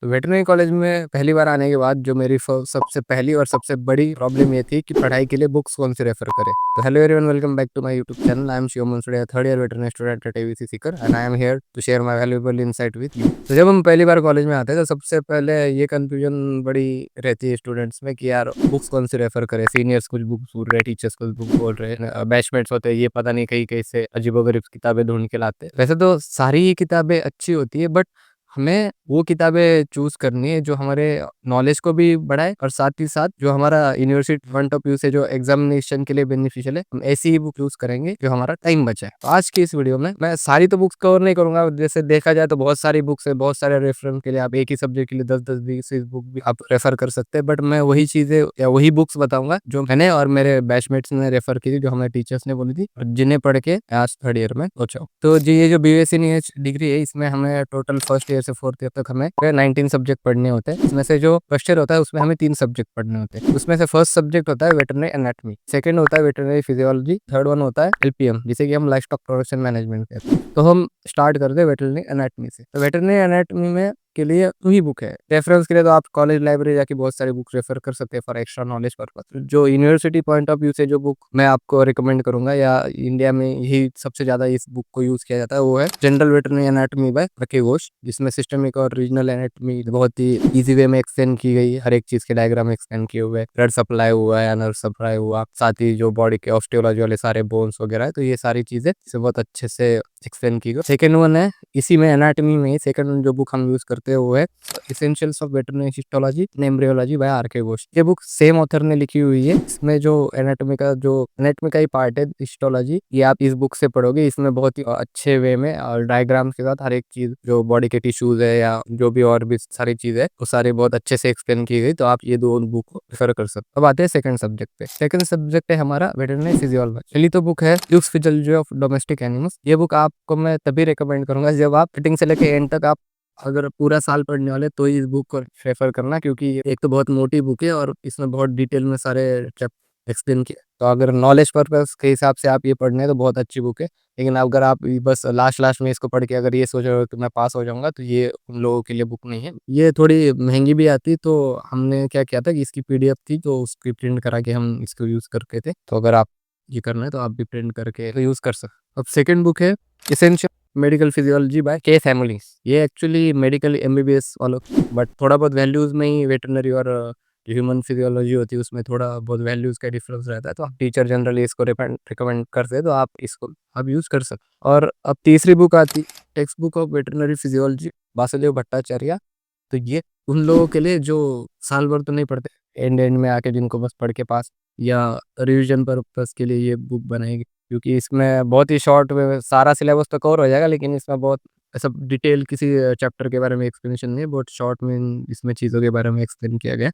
तो veterinary college में पहली बार आने के बाद जो मेरी सबसे पहली और सबसे बड़ी प्रॉब्लम ये थी कि पढ़ाई के लिए बुक्स कौन सी रेफर करे। तो hello everyone, welcome back to my YouTube channel. I am Shivam Munsudiya, third year veterinary student at AVC Sikar and I am here to share my valuable insight with you. तो जब हम पहली बार कॉलेज में आते हैं तो सबसे पहले ये कंफ्यूजन बड़ी रहती है स्टूडेंट्स में कि यार बुक्स कौन सी रेफर करे। सीनियर्स कुछ बुक्स बोल रहे हैं, टीचर्स कुछ बुक बोल रहे हैं, बैचमेट्स होते हैं ये पता नहीं कहीं कहीं से अजीबोगरीब किताबें ढूंढ के लाते हैं। वैसे तो सारी ही किताबें अच्छी होती है, बट हमें वो किताबें चूज करनी है जो हमारे नॉलेज को भी बढ़ाए और साथ ही साथ जो हमारा यूनिवर्सिटी पॉइंट ऑफ व्यू से जो एग्जामिनेशन के लिए बेनिफिशियल है, हम ऐसी ही बुक चूज करेंगे जो हमारा टाइम बचाए। तो आज की इस वीडियो में मैं सारी तो बुक्स कवर नहीं करूंगा। जैसे देखा जाए तो बहुत सारी बुक्स है, बहुत सारे रेफरेंस के लिए आप एक ही सब्जेक्ट के लिए 10-10 20 बुक भी आप रेफर कर सकते हैं, बट मैं वही चीजें या वही बुक्स बताऊंगा जो मैंने और मेरे बैचमेट्स ने रेफर की थी, जो हमारे टीचर्स ने बोली थी और जिन्हें पढ़ के आज थर्ड ईयर में पहुंचा। तो जी ये जो बीएससी डिग्री है, इसमें हमें टोटल फर्स्ट ईयर से फोर्थ ईयर तक हमें 19 सब्जेक्ट पढ़ने होते हैं। इसमें से जो फर्स्ट ईयर होता है उसमें हमें 3 सब्जेक्ट पढ़ने होते हैं। उसमें से फर्स्ट सब्जेक्ट होता है वेटरनरी एनाटॉमी, सेकंड होता है वेटरनरी फिजियोलॉजी, थर्ड वन होता है एलपीएम जिसे कि हम लाइफ स्टॉक प्रोडक्शन मैनेजमेंट कहते हैं। तो हम स्टार्ट करते हैं वेटरनरी एनाटॉमी से। तो वेटरनरी एनाटॉमी में के लिए वही बुक है। रेफरेंस के लिए तो आप कॉलेज लाइब्रेरी जाके बहुत सारी बुक रेफर कर सकते हैं फॉर एक्स्ट्रा नॉलेज पर्पस। जो यूनिवर्सिटी पॉइंट ऑफ व्यू से जो बुक मैं आपको रिकमेंड करूंगा या इंडिया में यही सबसे ज्यादा इस बुक को यूज किया जाता है, वो है general veterinary anatomy by R K Ghosh, जिसमें सिस्टमिक और रीजनल एनाटॉमी बहुत ही इजी वे में एक्सप्लेन की गई है। हर एक चीज के डायग्राम एक्सप्लेन किए हुए, ब्लड सप्लाई हुआ है, नर्व सप्लाई हुआ, साथ ही जो बॉडी के ऑस्टियोलॉजी वाले सारे बोन्स वगैरह है, तो ये सारी चीजें इसे बहुत अच्छे से एक्सप्लेन की गई। सेकेंड वन है इसी में एनाटॉमी में, सेकंड जो बुक हम यूज करते हैं वो है essentials of veterinary histology and embryology by R K. Ghosh. ये बुक सेम ऑथर ने लिखी हुई है। इसमें जो एनाटॉमी का ही पार्ट है हिस्टोलॉजी, ये आप इस बुक से पढ़ोगे। इसमें बहुत ही अच्छे वे में और डायग्राम्स के साथ हर एक चीज जो बॉडी के टिश्यूज है या जो भी और भी सारी चीज है वो सारी बहुत अच्छे से एक्सप्लेन की गई। तो आप ये दो बुक को रेफर कर सकते। अब आते हैं सेकंड सब्जेक्ट पे। सेकंड सब्जेक्ट है हमारा वेटरनरी फिजियोलॉजी। पहली तो बुक है Luke's physiology of domestic animals. ये बुक आपको मैं तभी रिकमेंड करूंगा जब आप स्टार्टिंग से लेकर एंड तक आप अगर पूरा साल पढ़ने वाले तो इस बुक को रेफर करना, क्योंकि एक तो बहुत मोटी बुक है और इसमें बहुत डिटेल में सारे चैप्टर एक्सप्लेन किए। तो अगर नॉलेज पर्पस के हिसाब से आप ये पढ़ने हैं तो बहुत अच्छी बुक है। लेकिन अगर आप बस लास्ट लास्ट में इसको पढ़ के अगर ये सोच रहे हो कि मैं पास हो जाऊंगा, तो ये उन लोगों के लिए बुक नहीं है। ये थोड़ी महंगी भी आती, तो हमने क्या किया था कि इसकी पीडीएफ थी तो उसकी प्रिंट करा के हम इसको यूज करते थे। तो अगर आप ये करना है तो आप भी प्रिंट करके यूज कर सकते। अब सेकेंड बुक है एसेंशियल मेडिकल फिजियोलॉजी बाय के फैमिलीज। ये एक्चुअली मेडिकल एमबीबीएस वालों, बट थोड़ा बहुत वैल्यूज में ही वेटरनरी और जो ह्यूमन फिजियोलॉजी होती है उसमें थोड़ा बहुत वैल्यूज का डिफरेंस रहता है। तो आप टीचर जनरली इसको रिकमेंड करते हैं तो आप इसको आप यूज कर सकते। और अब तीसरी बुक आती text book of veterinary physiology Vasudev Bhattacharya. तो ये उन लोगों के लिए जो साल भर तो नहीं पढ़ते, एंड एंड में आके जिनको बस पढ़ के पास या रिवीजन पर्पस के लिए ये बुक बनाएगी। क्योंकि इसमें बहुत ही शॉर्ट में सारा सिलेबस तो कवर हो जाएगा, लेकिन इसमें बहुत ऐसा डिटेल किसी चैप्टर के बारे में एक्सप्लेनेशन नहीं है। बहुत शॉर्ट में इसमें चीज़ों के बारे में एक्सप्लेन किया गया है।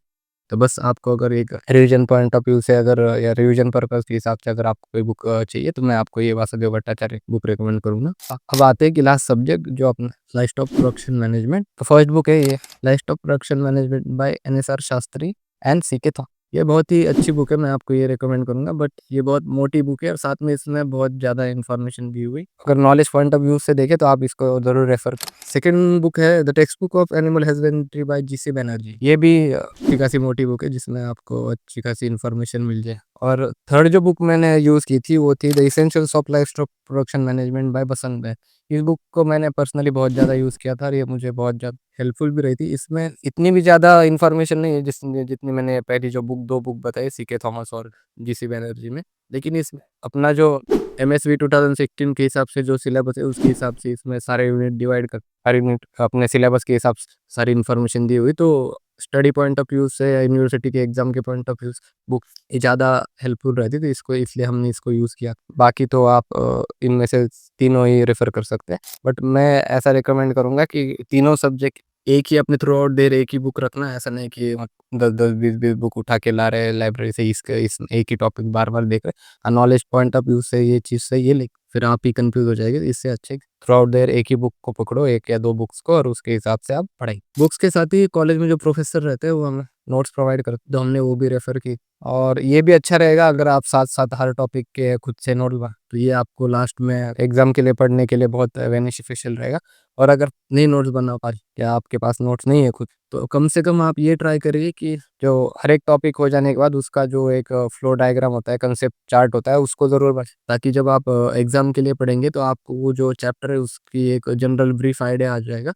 तो बस आपको अगर एक रिवीजन पॉइंट ऑफ व्यू से अगर या रिवीजन पर्पस के हिसाब से अगर आपको कोई बुक चाहिए तो मैं आपको ये वासुदेव भट्टाचार्य बुक रिकमेंड करूंगा। अब आते हैं कि लास्ट सब्जेक्ट जो अपना लाइफ स्टॉक प्रोडक्शन मैनेजमेंट। तो फर्स्ट बुक है ये livestock production management by N S R. Sastry and C K. Thomas. ये बहुत ही अच्छी बुक है, मैं आपको ये रिकमेंड करूंगा, बट ये बहुत मोटी बुक है और साथ में इसमें बहुत ज़्यादा इन्फॉर्मेशन दी हुई। अगर नॉलेज पॉइंट ऑफ व्यू से देखें तो आप इसको जरूर रेफर। सेकंड बुक है the text book of animal husbandry by G C. Banerjee. ये भी अच्छी खासी मोटी बुक है जिसमें आपको अच्छी खासी इन्फॉर्मेशन मिल जाए। और थर्ड जो बुक मैंने यूज़ की थी वो थी the essentials of livestock production management by Basant Bhai. इस बुक को मैंने पर्सनली बहुत ज़्यादा यूज़ किया था और ये मुझे बहुत ज़्यादा हेल्पफुल भी रही थी। इसमें इतनी भी ज़्यादा इन्फॉर्मेशन नहीं है जितनी मैंने पहली जो दो बुक बताई सी.के. थॉमस और जी.सी. बनर्जी में। लेकिन इसमें अपना जो एमएसवी 2016 के हिसाब से जो सिलेबस है उसके हिसाब से इसमें सारे यूनिट डिवाइड कर, हर यूनिट अपने सिलेबस के हिसाब से सारी इन्फॉर्मेशन दी हुई। तो स्टडी पॉइंट ऑफ व्यू से या यूनिवर्सिटी के एग्जाम के पॉइंट ऑफ व्यू बुक ज़्यादा हेल्पफुल रहती थी, इसको इसलिए हमने इसको यूज़ किया। बाकी तो आप इनमें से तीनों ही रेफर कर सकते हैं, बट मैं ऐसा रिकमेंड करूँगा कि तीनों सब्जेक्ट एक ही अपने थ्रू आउट देर एक ही बुक रखना। ऐसा नहीं कि 10-10 20-20 बुक उठा के ला रहे लाइब्रेरी से, इस एक ही टॉपिक बार बार देख रहे। नॉलेज पॉइंट ऑफ व्यू से ये चीज़ सही है, लेकिन फिर आप ही कंफ्यूज हो जाएंगे। इससे अच्छे थ्रू आउट देयर एक ही बुक को पकड़ो, एक या दो बुक्स को, और उसके हिसाब से आप पढ़ाई। बुक्स के साथ ही कॉलेज में जो प्रोफेसर रहते हैं वो हमें नोट्स प्रोवाइड करते, तो हमने वो भी रेफर की। और ये भी अच्छा रहेगा अगर आप साथ साथ हर टॉपिक के खुद से नोट बना, तो ये आपको लास्ट में एग्जाम के लिए पढ़ने के लिए बहुत बेनिफिशियल रहेगा। और अगर नहीं नोट्स बना पा या आपके पास नोट्स नहीं है खुद, तो कम से कम आप ये ट्राई करिए कि जो हर एक टॉपिक हो जाने के बाद उसका जो एक फ्लो डायग्राम होता है, कंसेप्ट चार्ट होता है, उसको ज़रूर बनाएँ, ताकि जब आप एग्ज़ाम के लिए पढ़ेंगे तो आपको वो जो चैप्टर है उसकी एक जनरल ब्रीफ आइडिया आ जाएगा,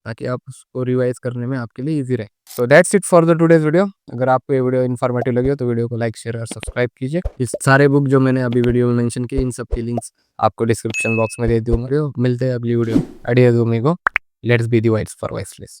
ताकि आप उसको रिवाइज़ करने में आपके लिए ईज़ी रहे। So that's it for the today's video. अगर आपको ये वीडियो इन्फॉर्मेटिव लगी हो तो वीडियो को लाइक, शेयर और सब्सक्राइब कीजिए। इस सारे बुक जो मैंने अभी वीडियो में मेंशन किए, इन सब की लिंक्स आपको डिस्क्रिप्शन बॉक्स में दे दूँगा। मिलते हैं अगली video. Audio amigo, let's be the vice for viceless.